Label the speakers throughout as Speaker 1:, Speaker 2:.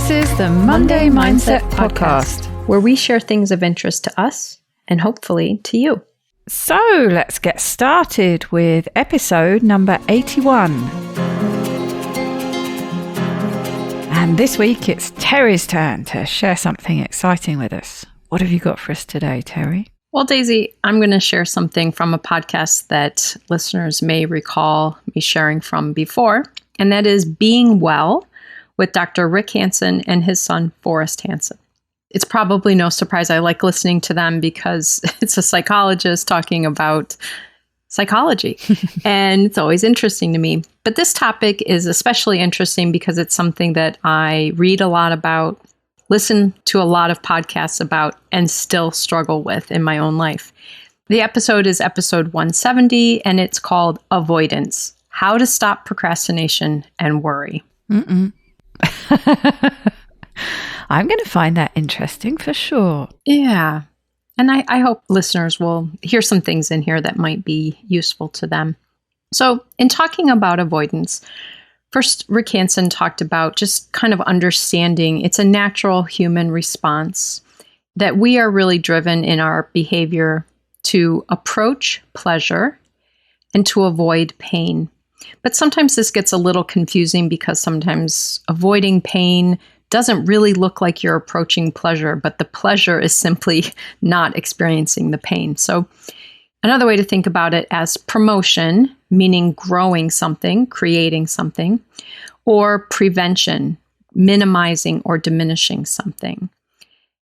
Speaker 1: This is the Monday Mindset Podcast,
Speaker 2: where we share things of interest to us and hopefully to you.
Speaker 1: So let's get started with episode number 81. And this week it's Terry's turn to share something exciting with us. What have you got for us today, Terry?
Speaker 2: Well, Daisy, I'm going to share something from a podcast that listeners may recall me sharing from before, and that is Being Well with Dr. Rick Hansen and his son, Forrest Hansen. It's probably no surprise I like listening to them because it's a psychologist talking about psychology, and it's always interesting to me. But this topic is especially interesting because it's something that I read a lot about, listen to a lot of podcasts about, and still struggle with in my own life. The episode is episode 170, and it's called Avoidance: How to Stop Procrastination and Worry.
Speaker 1: I'm going to find that interesting for sure.
Speaker 2: Yeah. And I hope listeners will hear some things in here that might be useful to them. So in talking about avoidance, first, Rick Hansen talked about just kind of understanding it's a natural human response, that we are really driven in our behavior to approach pleasure and to avoid pain. But sometimes this gets a little confusing because sometimes avoiding pain doesn't really look like you're approaching pleasure, but the pleasure is simply not experiencing the pain. So another way to think about it as promotion, meaning growing something, creating something, or prevention, minimizing or diminishing something.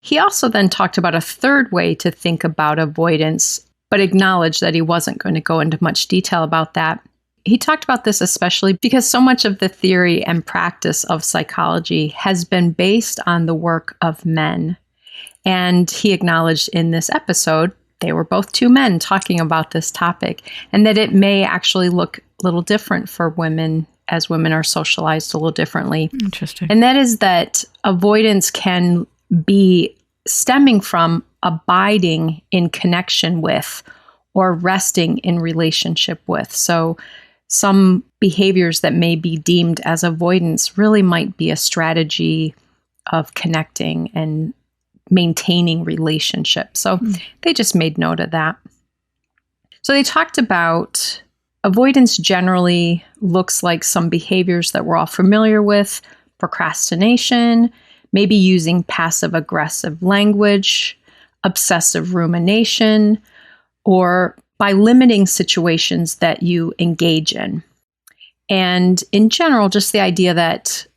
Speaker 2: He also then talked about a third way to think about avoidance, but acknowledged that he wasn't going to go into much detail about that. He talked about this especially because so much of the theory and practice of psychology has been based on the work of men. And he acknowledged in this episode, they were both two men talking about this topic, and that it may actually look a little different for women as women are socialized a little differently.
Speaker 1: Interesting.
Speaker 2: And that is that avoidance can be stemming from abiding in connection with or resting in relationship with. So some behaviors that may be deemed as avoidance really might be a strategy of connecting and maintaining relationships. So they just made note of that. So they talked about avoidance generally looks like some behaviors that we're all familiar with: procrastination, maybe using passive-aggressive language, obsessive rumination, or by limiting situations that you engage in. And in general, just the idea that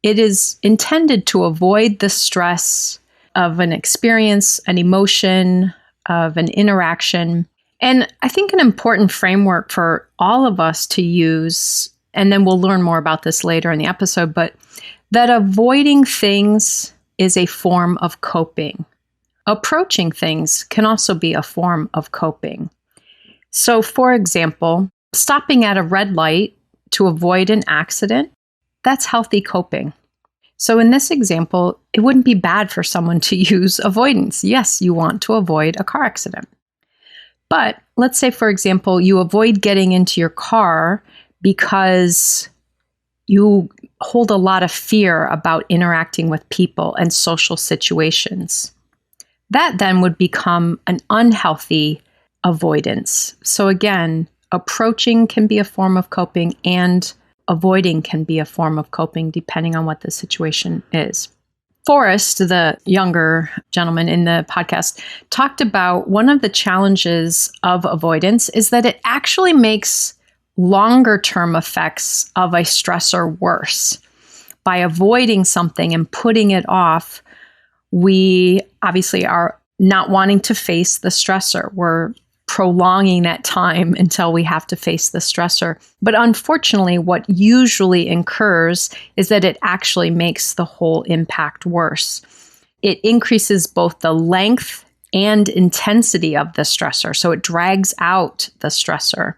Speaker 2: it is intended to avoid the stress of an experience, an emotion, of an interaction. And I think an important framework for all of us to use, and then we'll learn more about this later in the episode, but that avoiding things is a form of coping. Approaching things can also be a form of coping. So, for example, stopping at a red light to avoid an accident, that's healthy coping. So in this example, it wouldn't be bad for someone to use avoidance. Yes, you want to avoid a car accident. But let's say, for example, you avoid getting into your car because you hold a lot of fear about interacting with people and social situations. That then would become an unhealthy avoidance. So again, approaching can be a form of coping and avoiding can be a form of coping depending on what the situation is. Forrest, the younger gentleman in the podcast, talked about one of the challenges of avoidance is that it actually makes longer term effects of a stressor worse. By avoiding something and putting it off, we obviously are not wanting to face the stressor. We're prolonging that time until we have to face the stressor. But unfortunately, what usually occurs is that it actually makes the whole impact worse. It increases both the length and intensity of the stressor. So it drags out the stressor.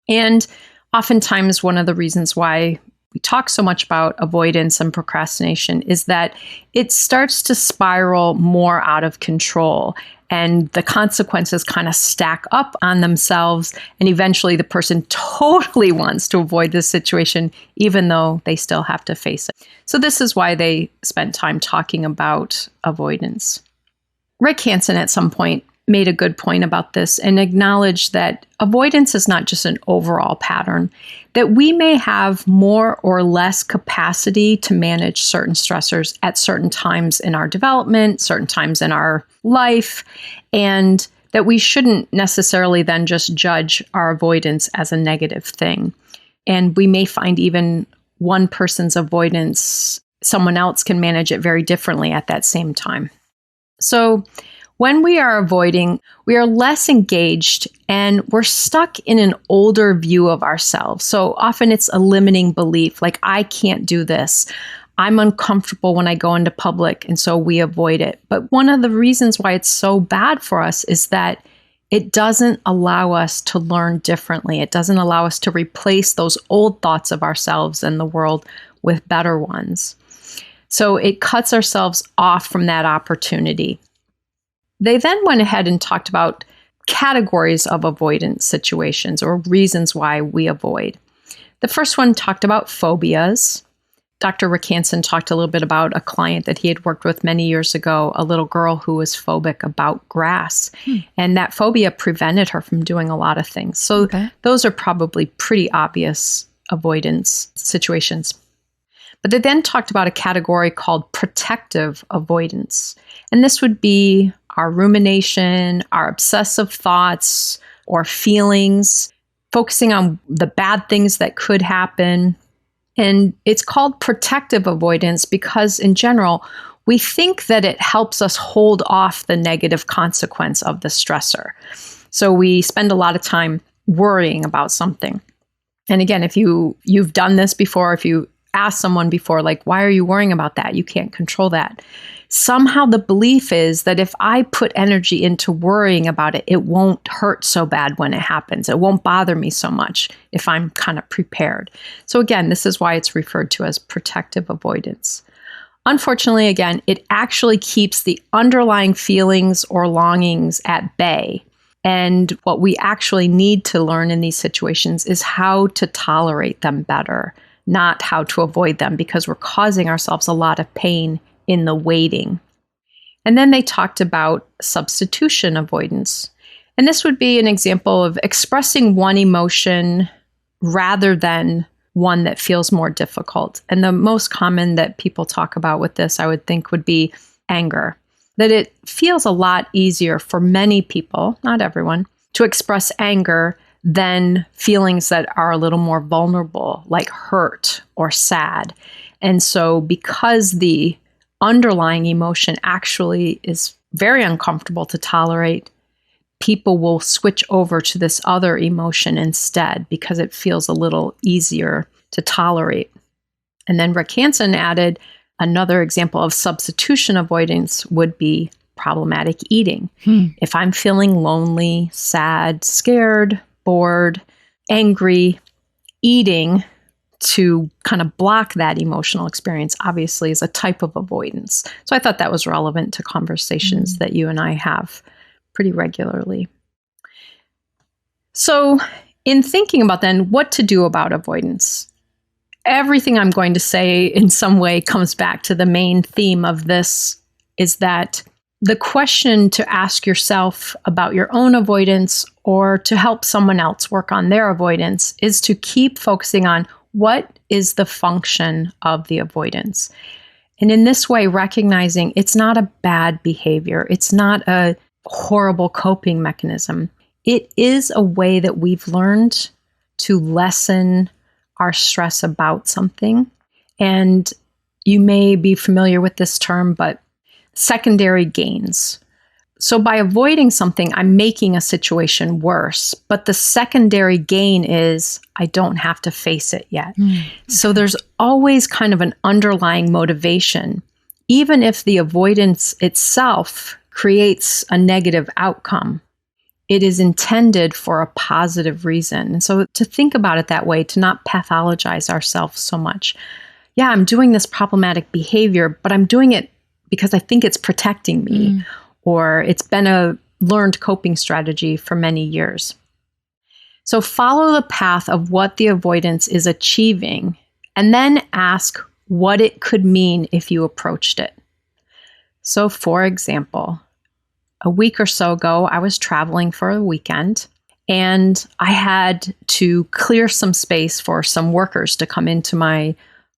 Speaker 2: And oftentimes, one of the reasons why we talk so much about avoidance and procrastination is that it starts to spiral more out of control, and the consequences kind of stack up on themselves. And eventually the person totally wants to avoid this situation, even though they still have to face it. So this is why they spent time talking about avoidance. Rick Hansen at some point made a good point about this and acknowledged that avoidance is not just an overall pattern, that we may have more or less capacity to manage certain stressors at certain times in our development, certain times in our life, and that we shouldn't necessarily then just judge our avoidance as a negative thing. And we may find even one person's avoidance, someone else can manage it very differently at that same time. So when we are avoiding, we are less engaged and we're stuck in an older view of ourselves. So often it's a limiting belief, like, I can't do this. I'm uncomfortable when I go into public, and so we avoid it. But one of the reasons why it's so bad for us is that it doesn't allow us to learn differently. It doesn't allow us to replace those old thoughts of ourselves and the world with better ones. So it cuts ourselves off from that opportunity. They then went ahead and talked about categories of avoidance situations or reasons why we avoid. The first one talked about phobias. Dr. Rick Hansen talked a little bit about a client that he had worked with many years ago, a little girl who was phobic about grass. And that phobia prevented her from doing a lot of things. So those are probably pretty obvious avoidance situations. But they then talked about a category called protective avoidance. And this would be our rumination, our obsessive thoughts or feelings, focusing on the bad things that could happen. And it's called protective avoidance because in general, we think that it helps us hold off the negative consequence of the stressor. So we spend a lot of time worrying about something. And again, if you've done this before, if you ask someone before, like, why are you worrying about that? You can't control that. Somehow the belief is that if I put energy into worrying about it, it won't hurt so bad when it happens. It won't bother me so much if I'm kind of prepared. So again, this is why it's referred to as protective avoidance. Unfortunately, again, it actually keeps the underlying feelings or longings at bay. And what we actually need to learn in these situations is how to tolerate them better, not how to avoid them, because we're causing ourselves a lot of pain in the waiting. And then they talked about substitution avoidance. And this would be an example of expressing one emotion rather than one that feels more difficult. And the most common that people talk about with this, I would think, would be anger. That it feels a lot easier for many people, not everyone, to express anger than feelings that are a little more vulnerable, like hurt or sad. And so because the underlying emotion actually is very uncomfortable to tolerate, people will switch over to this other emotion instead because it feels a little easier to tolerate. And then Rick Hansen added another example of substitution avoidance would be problematic eating. If I'm feeling lonely, sad, scared, bored, angry, eating to kind of block that emotional experience obviously is a type of avoidance. So I thought that was relevant to conversations that you and I have pretty regularly. So in thinking about then what to do about avoidance, everything I'm going to say in some way comes back to the main theme of this is that the question to ask yourself about your own avoidance or to help someone else work on their avoidance is to keep focusing on what is the function of the avoidance. And in this way, recognizing it's not a bad behavior, it's not a horrible coping mechanism. It is a way that we've learned to lessen our stress about something. And you may be familiar with this term, but secondary gains. So by avoiding something, I'm making a situation worse, but the secondary gain is I don't have to face it yet. So there's always kind of an underlying motivation, even if the avoidance itself creates a negative outcome. it is intended for a positive reason. And so to think about it that way, to not pathologize ourselves so much. Yeah, I'm doing this problematic behavior, but I'm doing it because I think it's protecting me, or it's been a learned coping strategy for many years. So follow the path of what the avoidance is achieving, and then ask what it could mean if you approached it. So for example, a week or so ago, I was traveling for a weekend, and I had to clear some space for some workers to come into my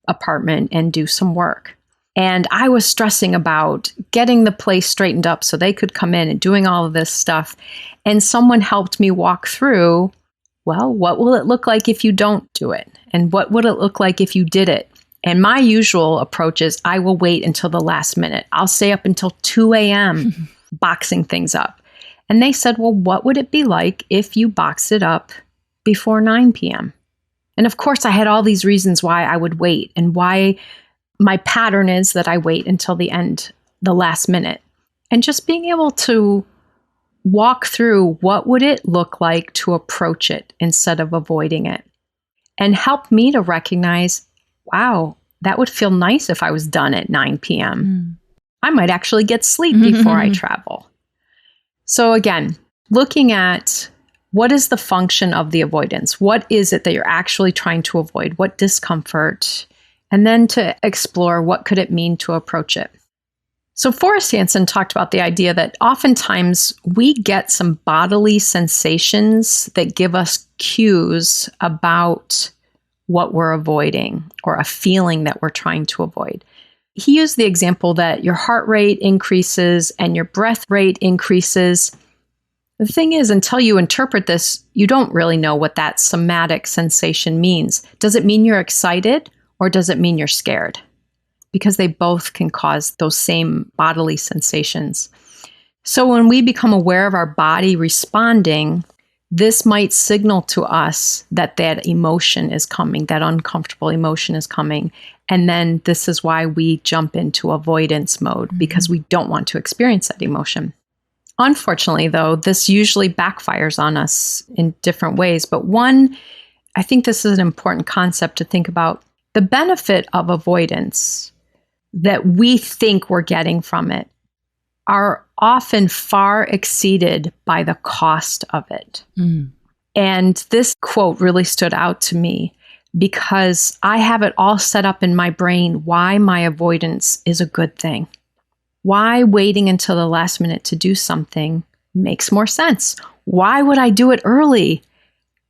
Speaker 2: apartment and do some work. And I was stressing about getting the place straightened up so they could come in and doing all of this stuff. And someone helped me walk through, well, what will it look like if you don't do it? And what would it look like if you did it? And my usual approach is I will wait until the last minute. I'll stay up until 2 a.m. boxing things up. And they said, well, what would it be like if you boxed it up before 9 p.m.? And of course, I had all these reasons why I would wait, and why my pattern is that I wait until the end, the last minute. And just being able to walk through what would it look like to approach it instead of avoiding it, and help me to recognize, wow, that would feel nice if I was done at 9 p.m. I might actually get sleep before I travel. So again, looking at what is the function of the avoidance? What is it that you're actually trying to avoid? What discomfort? And then to explore what could it mean to approach it. So Forrest Hansen talked about the idea that oftentimes we get some bodily sensations that give us cues about what we're avoiding, or a feeling that we're trying to avoid. He used the example that your heart rate increases and your breath rate increases. The thing is, until you interpret this, you don't really know what that somatic sensation means. Does it mean you're excited, or does it mean you're scared? Because they both can cause those same bodily sensations. So when we become aware of our body responding, this might signal to us that that emotion is coming, that uncomfortable emotion is coming. And then this is why we jump into avoidance mode, because we don't want to experience that emotion. Unfortunately, though, this usually backfires on us in different ways. But one, I think this is an important concept to think about. The benefit of avoidance that we think we're getting from it are often far exceeded by the cost of it. And this quote really stood out to me because I have it all set up in my brain why my avoidance is a good thing. Why waiting until the last minute to do something makes more sense. Why would I do it early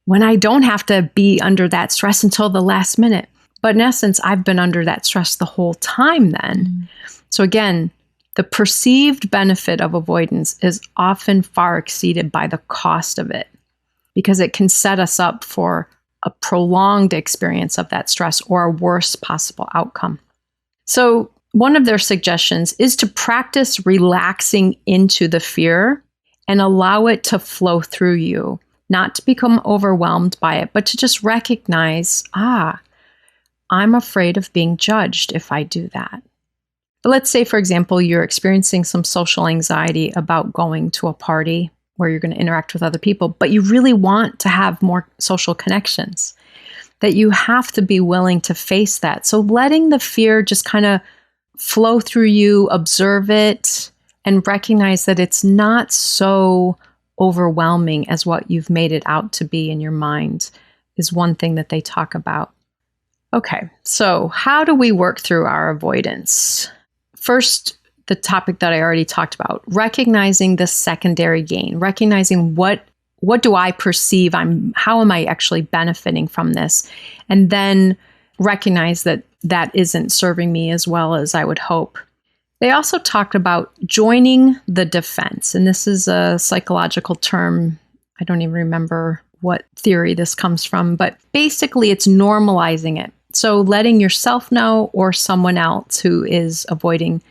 Speaker 2: when I don't have to be under that stress until the last minute? But in essence, I've been under that stress the whole time then. So again, the perceived benefit of avoidance is often far exceeded by the cost of it, because it can set us up for a prolonged experience of that stress or a worst possible outcome. So one of their suggestions is to practice relaxing into the fear and allow it to flow through you, not to become overwhelmed by it, but to just recognize, I'm afraid of being judged if I do that. But let's say, for example, you're experiencing some social anxiety about going to a party where you're going to interact with other people, but you really want to have more social connections, that you have to be willing to face that. So letting the fear just kind of flow through you, observe it, and recognize that it's not so overwhelming as what you've made it out to be in your mind is one thing that they talk about. Okay, so how do we work through our avoidance? First, the topic that I already talked about, recognizing the secondary gain, recognizing what do I perceive, how am I actually benefiting from this? And then recognize that that isn't serving me as well as I would hope. They also talked about joining the defense. And this is a psychological term. I don't even remember what theory this comes from, but basically it's normalizing it. So letting yourself know, or someone else who is avoiding,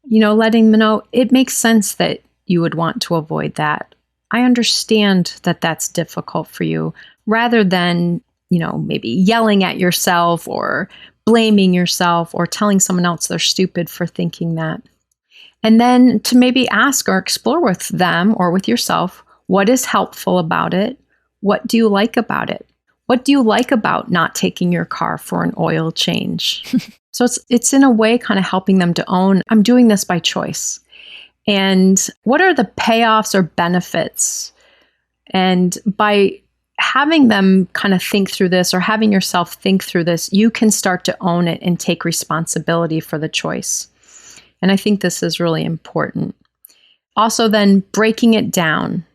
Speaker 2: letting them know it makes sense that you would want to avoid that. I understand that that's difficult for you, rather than, maybe yelling at yourself or blaming yourself or telling someone else they're stupid for thinking that. And then to maybe ask or explore with them or with yourself, What is helpful about it? What do you like about it? What do you like about not taking your car for an oil change? So it's in a way kind of helping them to own, I'm doing this by choice. And what are the payoffs or benefits? And by having them kind of think through this, or having yourself think through this, you can start to own it and take responsibility for the choice. And I think this is really important. Also, then breaking it down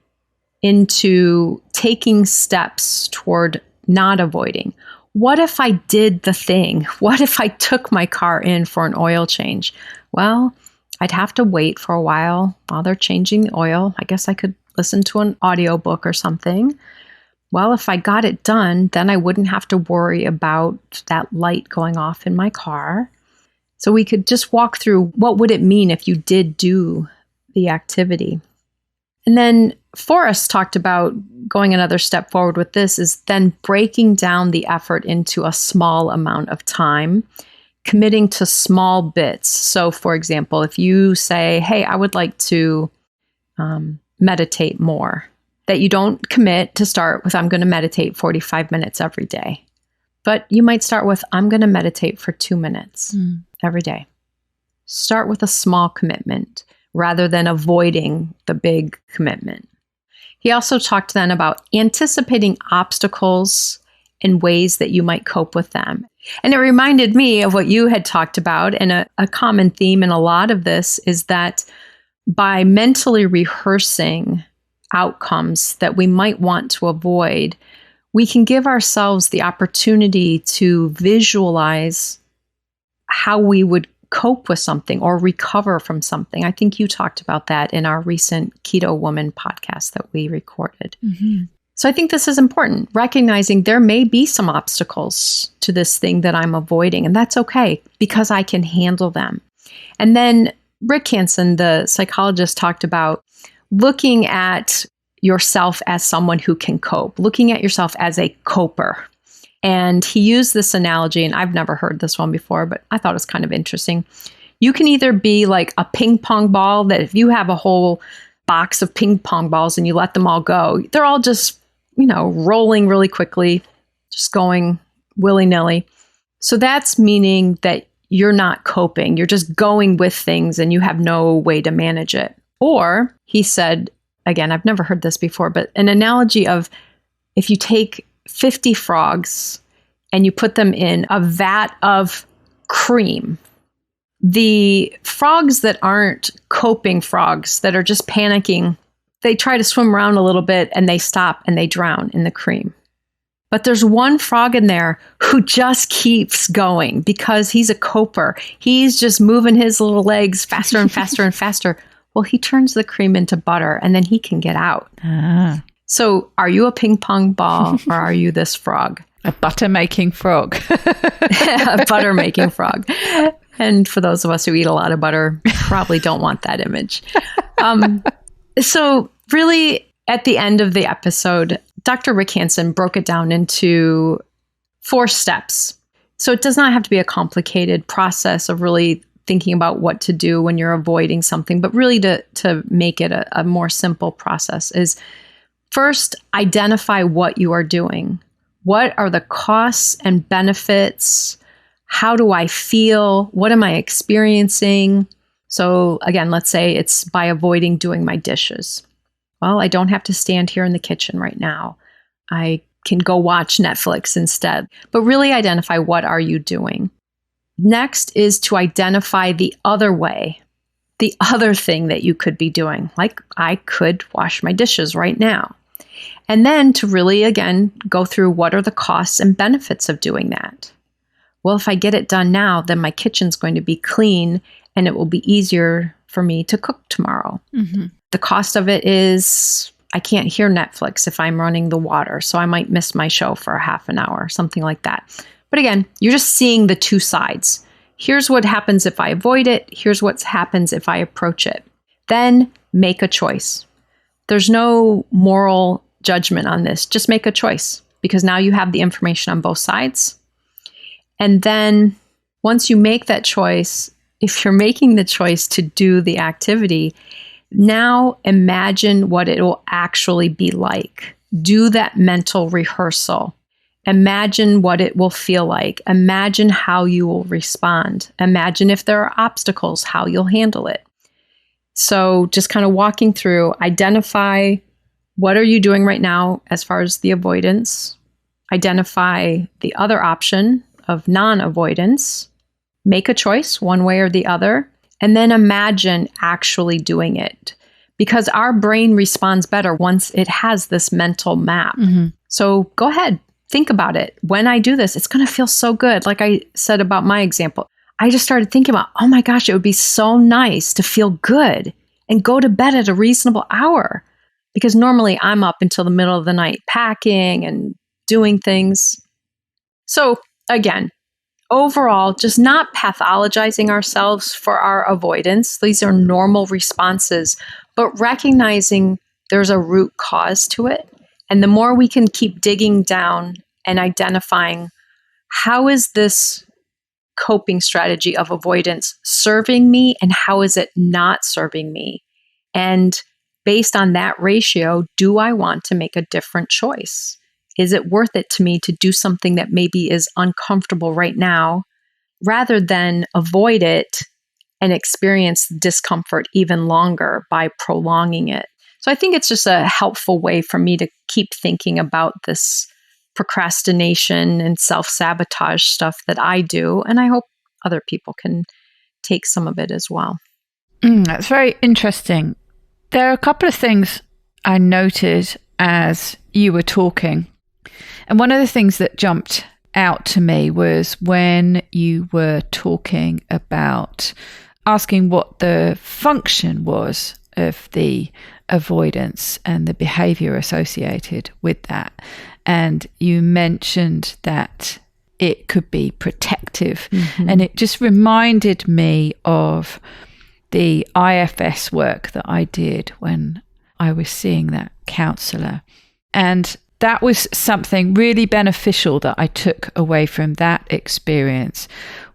Speaker 2: into taking steps toward not avoiding. What if I did the thing? What if I took my car in for an oil change? Well, I'd have to wait for a while they're changing the oil. I guess I could listen to an audiobook or something. Well, if I got it done, then I wouldn't have to worry about that light going off in my car. So we could just walk through what would it mean if you did do the activity. And then Forrest talked about going another step forward with this is then breaking down the effort into a small amount of time, committing to small bits. So for example, if you say, hey, I would like to meditate more, that you don't commit to start with, I'm going to meditate 45 minutes every day. But you might start with, I'm going to meditate for 2 minutes every day. Start with a small commitment rather than avoiding the big commitment. He also talked then about anticipating obstacles and ways that you might cope with them. And it reminded me of what you had talked about. And a common theme in a lot of this is that by mentally rehearsing outcomes that we might want to avoid, we can give ourselves the opportunity to visualize how we would cope with something or recover from something. I think you talked about that in our recent Keto Woman podcast that we recorded. Mm-hmm. So I think this is important, recognizing there may be some obstacles to this thing that I'm avoiding, and that's okay because I can handle them. And then Rick Hansen, the psychologist, talked about looking at yourself as someone who can cope, looking at yourself as a coper. And he used this analogy, and I've never heard this one before, but I thought it was kind of interesting. You can either be like a ping pong ball that if you have a whole box of ping pong balls and you let them all go, they're all just, rolling really quickly, just going willy-nilly. So that's meaning that you're not coping. You're just going with things and you have no way to manage it. Or he said, again, I've never heard this before, but an analogy of if you take 50 frogs and you put them in a vat of cream, the frogs that aren't coping frogs, that are just panicking, they try to swim around a little bit and they stop and they drown in the cream. But there's one frog in there who just keeps going because he's a coper. He's just moving his little legs faster and faster and faster. Well, he turns the cream into butter and then he can get out. Ah. So are you a ping pong ball or are you this frog?
Speaker 1: A butter-making frog.
Speaker 2: A butter-making frog. And for those of us who eat a lot of butter, probably don't want that image. So really, at the end of the episode, Dr. Rick Hansen broke it down into 4 steps. So it does not have to be a complicated process of really thinking about what to do when you're avoiding something, but really to make it a more simple process is first, identify what you are doing. What are the costs and benefits? How do I feel? What am I experiencing? So again, let's say it's by avoiding doing my dishes. Well, I don't have to stand here in the kitchen right now. I can go watch Netflix instead. But really identify what are you doing. Next is to identify the other way, the other thing that you could be doing. Like I could wash my dishes right now. And then to really, again, go through what are the costs and benefits of doing that. Well, if I get it done now, then my kitchen's going to be clean and it will be easier for me to cook tomorrow. Mm-hmm. The cost of it is I can't hear Netflix if I'm running the water, so I might miss my show for a half an hour, something like that. But again, you're just seeing the 2 sides. Here's what happens if I avoid it. Here's what happens if I approach it. Then make a choice. There's no moral judgment on this. Just make a choice because now you have the information on both sides. And then once you make that choice, if you're making the choice to do the activity, Now imagine what it will actually be like. Do that mental rehearsal. Imagine what it will feel like. Imagine how you will respond. Imagine if there are obstacles, how you'll handle it. So just kind of walking through, identify what are you doing right now as far as the avoidance. Identify the other option of non-avoidance. Make a choice one way or the other. And then imagine actually doing it. Because our brain responds better once it has this mental map.
Speaker 1: Mm-hmm.
Speaker 2: So go ahead. Think about it. When I do this, it's going to feel so good. Like I said about my example, I just started thinking about, oh my gosh, it would be so nice to feel good and go to bed at a reasonable hour. Because normally I'm up until the middle of the night packing and doing things. So again, overall, just not pathologizing ourselves for our avoidance. These are normal responses, but recognizing there's a root cause to it. And the more we can keep digging down and identifying how is this coping strategy of avoidance serving me and how is it not serving me? And based on that ratio, do I want to make a different choice? Is it worth it to me to do something that maybe is uncomfortable right now rather than avoid it and experience discomfort even longer by prolonging it? So I think it's just a helpful way for me to keep thinking about this procrastination and self-sabotage stuff that I do. And I hope other people can take some of it as well.
Speaker 1: That's very interesting. There are a couple of things I noted as you were talking. And one of the things that jumped out to me was when you were talking about asking what the function was of the avoidance and the behavior associated with that. And you mentioned that it could be protective. Mm-hmm. And it just reminded me of the IFS work that I did when I was seeing that counselor. And that was something really beneficial that I took away from that experience,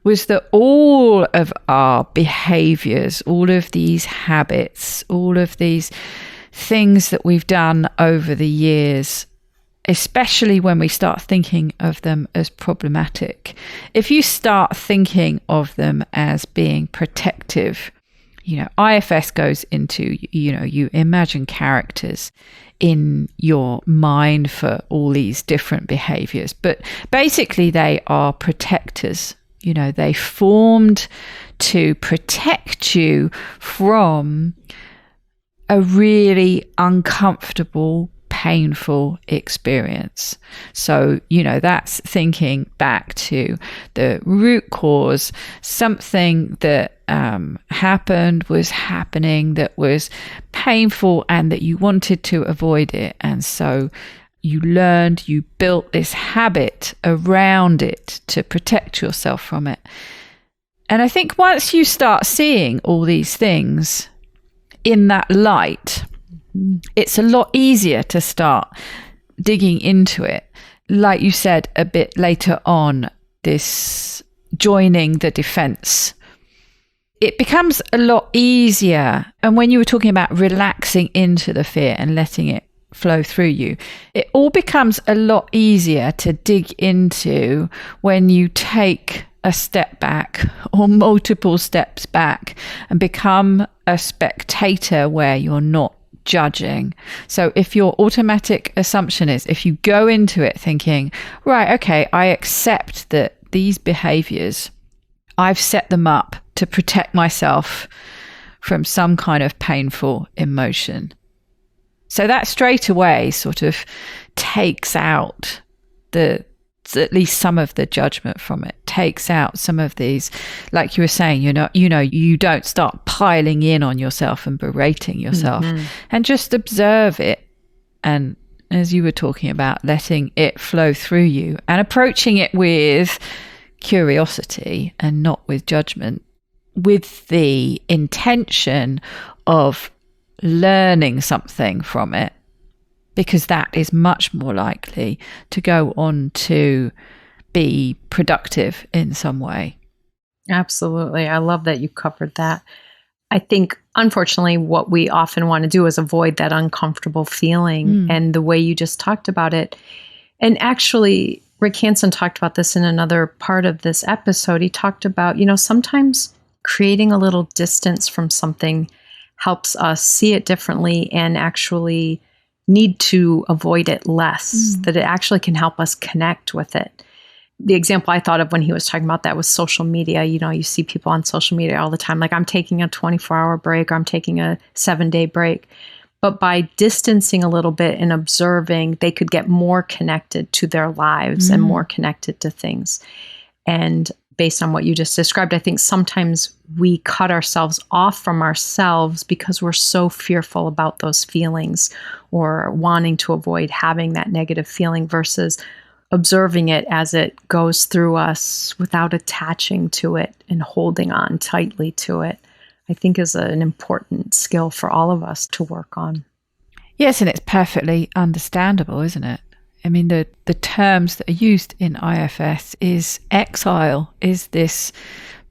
Speaker 1: was that all of our behaviors, all of these habits, all of these things that we've done over the years, especially when we start thinking of them as problematic, if you start thinking of them as being protective, IFS goes into, you imagine characters in your mind for all these different behaviors, but basically they are protectors. They formed to protect you from a really uncomfortable, painful experience. So, that's thinking back to the root cause, something that was happening that was painful and that you wanted to avoid it. And so you built this habit around it to protect yourself from it. And I think once you start seeing all these things in that light, it's a lot easier to start digging into it. Like you said a bit later on, this joining the defense, it becomes a lot easier. And when you were talking about relaxing into the fear and letting it flow through you, it all becomes a lot easier to dig into when you take a step back or multiple steps back and become a spectator where you're not judging. So if your automatic assumption is, if you go into it thinking, right, okay, I accept that these behaviors, I've set them up to protect myself from some kind of painful emotion. So that straight away sort of takes out at least some of the judgment from it, takes out some of these, like you were saying, you don't start piling in on yourself and berating yourself, and just observe it. And as you were talking about, letting it flow through you and approaching it with curiosity and not with judgment, with the intention of learning something from it, because that is much more likely to go on to be productive in some way.
Speaker 2: Absolutely. I love that you covered that. I think unfortunately, what we often want to do is avoid that uncomfortable feeling. And the way you just talked about it, and actually, Rick Hansen talked about this in another part of this episode. He talked about, sometimes creating a little distance from something helps us see it differently and actually need to avoid it less, that it actually can help us connect with it. The example I thought of when he was talking about that was social media. You see people on social media all the time, like, I'm taking a 24-hour break, or I'm taking a 7-day break. But by distancing a little bit and observing, they could get more connected to their lives and more connected to things. And based on what you just described, I think sometimes we cut ourselves off from ourselves because we're so fearful about those feelings or wanting to avoid having that negative feeling, versus observing it as it goes through us without attaching to it and holding on tightly to it, I think is an important skill for all of us to work on.
Speaker 1: Yes, and it's perfectly understandable, isn't it? I mean, the terms that are used in IFS is exile is this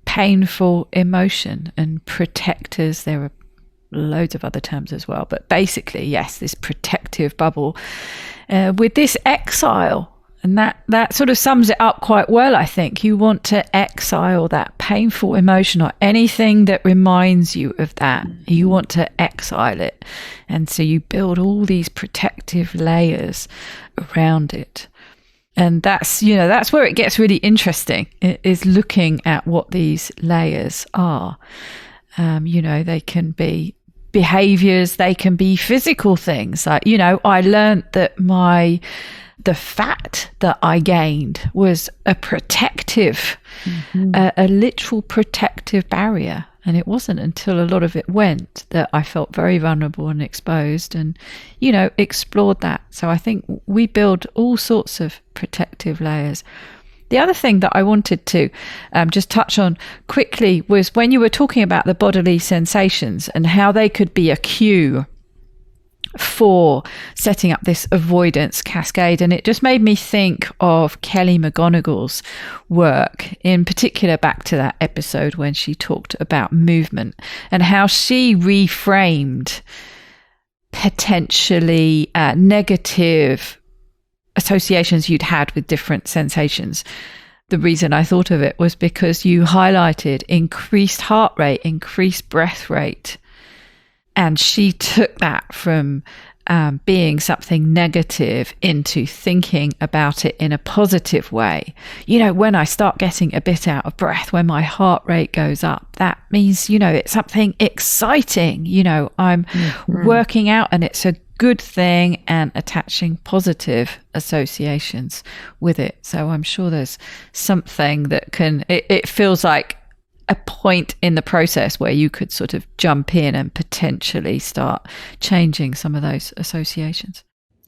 Speaker 1: painful emotion, and protectors, there are loads of other terms as well, but basically, yes, this protective bubble with this exile. And that sort of sums it up quite well, I think. You want to exile that painful emotion or anything that reminds you of that. You want to exile it. And so you build all these protective layers around it. And that's where it gets really interesting, is looking at what these layers are. They can be behaviors, they can be physical things. Like, I learned that the fat that I gained was a protective, a literal protective barrier. And it wasn't until a lot of it went that I felt very vulnerable and exposed and, explored that. So I think we build all sorts of protective layers. The other thing that I wanted to just touch on quickly was when you were talking about the bodily sensations and how they could be a cue for setting up this avoidance cascade. And it just made me think of Kelly McGonigal's work, in particular back to that episode when she talked about movement and how she reframed potentially negative associations you'd had with different sensations. The reason I thought of it was because you highlighted increased heart rate, increased breath rate. And she took that from being something negative into thinking about it in a positive way. When I start getting a bit out of breath, when my heart rate goes up, that means, it's something exciting. I'm working out and it's a good thing, and attaching positive associations with it. So I'm sure there's something that it feels like a point in the process where you could sort of jump in and potentially start changing some of those associations.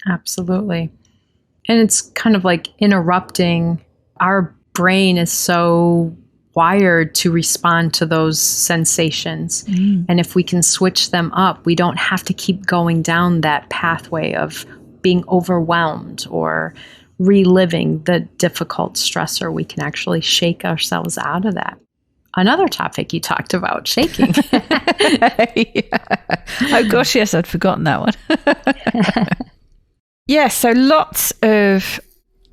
Speaker 2: Absolutely. And it's kind of like interrupting. Our brain is so wired to respond to those sensations. And if we can switch them up, we don't have to keep going down that pathway of being overwhelmed or reliving the difficult stressor. We can actually shake ourselves out of that. Another topic you talked about, shaking.
Speaker 1: Oh gosh, yes, I'd forgotten that one. Yes, so lots of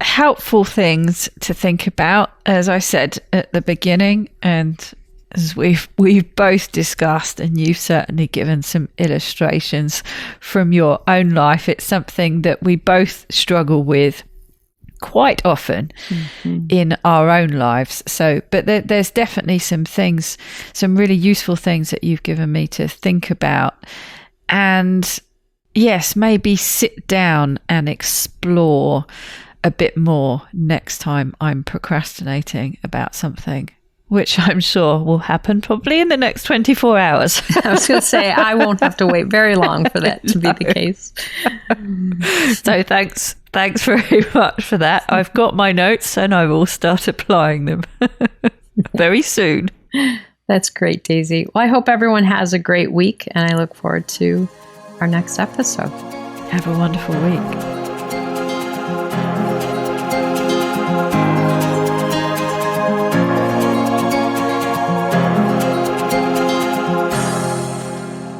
Speaker 1: helpful things to think about, as I said at the beginning, and as we've both discussed, and you've certainly given some illustrations from your own life. It's something that we both struggle with quite often in our own lives. So, but there's definitely some really useful things that you've given me to think about. And yes, maybe sit down and explore a bit more next time I'm procrastinating about something, which I'm sure will happen probably in the next 24 hours.
Speaker 2: I was going to say, I won't have to wait very long for that to be the case.
Speaker 1: So thanks very much for that. I've got my notes and I will start applying them very soon.
Speaker 2: That's great, Daisy. Well, I hope everyone has a great week, and I look forward to our next episode.
Speaker 1: Have a wonderful week.